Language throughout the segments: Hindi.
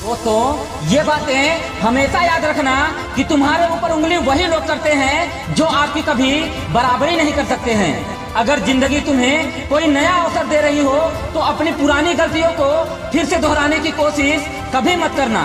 दोस्तों ये बातें हमेशा याद रखना कि तुम्हारे ऊपर उंगली वही लोग करते हैं जो आपकी कभी बराबरी नहीं कर सकते हैं। अगर जिंदगी तुम्हें कोई नया अवसर दे रही हो तो अपनी पुरानी गलतियों को फिर से दोहराने की कोशिश कभी मत करना।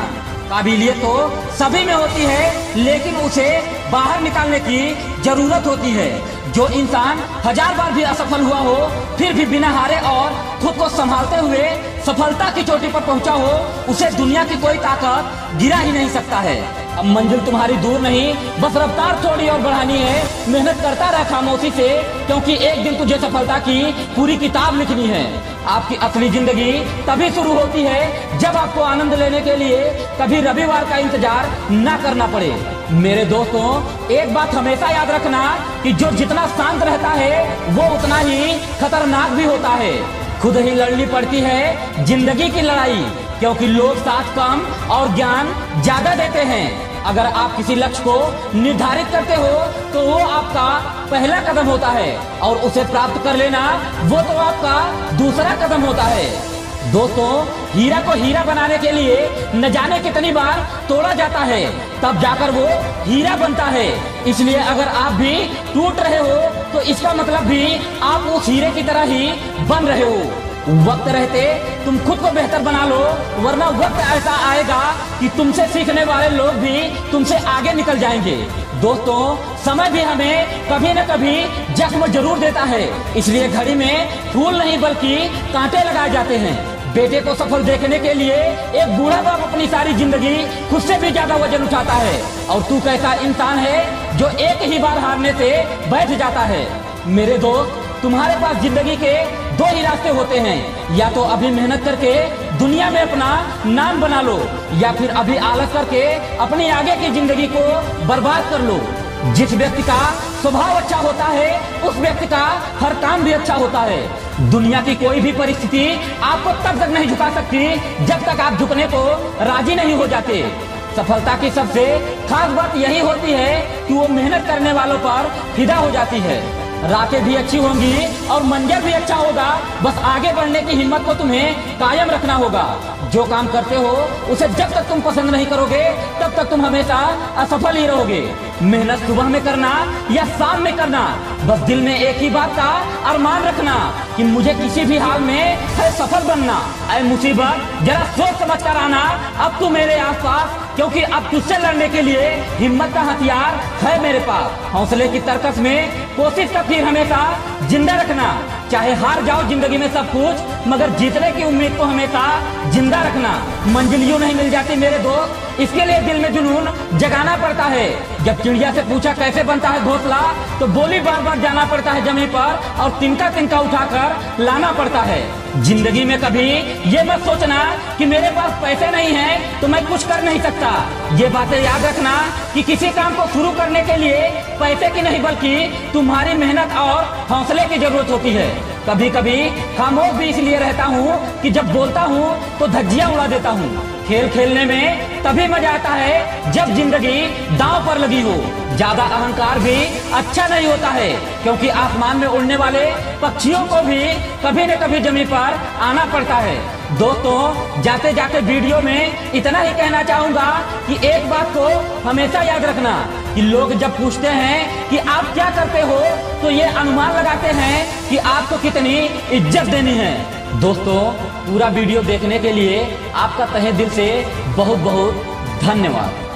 काबिलियत तो सभी में होती है, लेकिन उसे बाहर निकालने की जरूरत होती है। जो इंसान 1000 बार भी असफल हुआ हो फिर भी बिना हारे और खुद को संभालते हुए सफलता की चोटी पर पहुंचा हो, उसे दुनिया की कोई ताकत गिरा ही नहीं सकता है। अब मंजिल तुम्हारी दूर नहीं, बस रफ्तार थोड़ी और बढ़ानी है। मेहनत करता रह खामोशी से, क्योंकि एक दिन तुझे सफलता की पूरी किताब लिखनी है। आपकी असली जिंदगी तभी शुरू होती है जब आपको आनंद लेने के लिए कभी रविवार का इंतजार न करना पड़े। मेरे दोस्तों, एक बात हमेशा याद रखना कि जो जितना शांत रहता है वो उतना ही खतरनाक भी होता है। खुद ही लड़नी पड़ती है जिंदगी की लड़ाई, क्योंकि लोग साथ कम और ज्ञान ज्यादा देते हैं। अगर आप किसी लक्ष्य को निर्धारित करते हो तो वो आपका पहला कदम होता है, और उसे प्राप्त कर लेना वो तो आपका दूसरा कदम होता है। दोस्तों, हीरा को हीरा बनाने के लिए न जाने कितनी बार तोड़ा जाता है, तब जाकर वो हीरा बनता है। इसलिए अगर आप भी टूट रहे हो तो इसका मतलब भी आप उस हीरे की तरह ही बन रहे हो। वक्त रहते तुम खुद को बेहतर बना लो, वरना वक्त ऐसा आएगा कि तुमसे सीखने वाले लोग भी तुमसे आगे निकल जाएंगे। दोस्तों, समय भी हमें कभी न कभी जख्म जरूर देता है, इसलिए घड़ी में फूल नहीं बल्कि कांटे लगाए जाते हैं। बेटे को सफल देखने के लिए एक बूढ़ा बाप अपनी सारी जिंदगी खुद से भी ज्यादा वजन उठाता है, और तू कैसा इंसान है जो एक ही बार हारने से बैठ जाता है। मेरे दोस्त, तुम्हारे पास जिंदगी के 2 ही रास्ते होते हैं, या तो अभी मेहनत करके दुनिया में अपना नाम बना लो, या फिर अभी आलस करके अपनी आगे की जिंदगी को बर्बाद कर लो। जिस व्यक्ति का स्वभाव अच्छा होता है उस व्यक्ति का हर काम भी अच्छा होता है। दुनिया की कोई भी परिस्थिति आपको तब तक नहीं झुका सकती जब तक आप झुकने को राजी नहीं हो जाते। सफलता की सबसे खास बात यही होती है कि वो मेहनत करने वालों पर फिदा हो जाती है। रातें भी अच्छी होंगी और मंजर भी अच्छा होगा, बस आगे बढ़ने की हिम्मत को तुम्हें कायम रखना होगा। जो काम करते हो उसे जब तक तुम पसंद नहीं करोगे तब तक तुम हमेशा असफल ही रहोगे। मेहनत सुबह में करना या शाम में करना, बस दिल में एक ही बात का अरमान रखना कि मुझे किसी भी हाल में है सफल बनना। ऐ मुसीबत, जरा सोच समझ कर आना अब तू मेरे आसपास, क्योंकि अब तुझसे लड़ने के लिए हिम्मत का हथियार है मेरे पास। हौसले की तरकस में कोशिश का फिर हमेशा जिंदा रखना। चाहे हार जाओ जिंदगी में सब कुछ, मगर जीतने की उम्मीद को हमेशा जिंदा रखना। मंजिल यूं नहीं मिल जाती मेरे दोस्त, इसके लिए दिल में जुनून जगाना पड़ता है। जब चिड़िया से पूछा कैसे बनता है घोंसला, तो बोली बार बार जाना पड़ता है जमीन पर और तिनका तिनका उठाकर लाना पड़ता है। जिंदगी में कभी ये मत सोचना कि मेरे पास पैसे नहीं हैं तो मैं कुछ कर नहीं सकता। ये बातें याद रखना कि किसी काम को शुरू करने के लिए पैसे की नहीं बल्कि तुम्हारी मेहनत और हौसले की जरूरत होती है। कभी कभी खामोश भी इसलिए रहता हूँ कि जब बोलता हूँ तो धज्जियां उड़ा देता हूँ। खेल खेलने में तभी मजा आता है जब जिंदगी दांव पर लगी हो। ज्यादा अहंकार भी अच्छा नहीं होता है, क्योंकि आसमान में उड़ने वाले पक्षियों को भी कभी न कभी जमीन पर आना पड़ता है। दोस्तों, जाते जाते वीडियो में इतना ही कहना चाहूंगा कि एक बात को हमेशा याद रखना कि लोग जब पूछते हैं कि आप क्या करते हो तो ये अनुमान लगाते हैं कि आपको कितनी इज्जत देनी है। दोस्तों, पूरा वीडियो देखने के लिए आपका तहे दिल से बहुत बहुत धन्यवाद।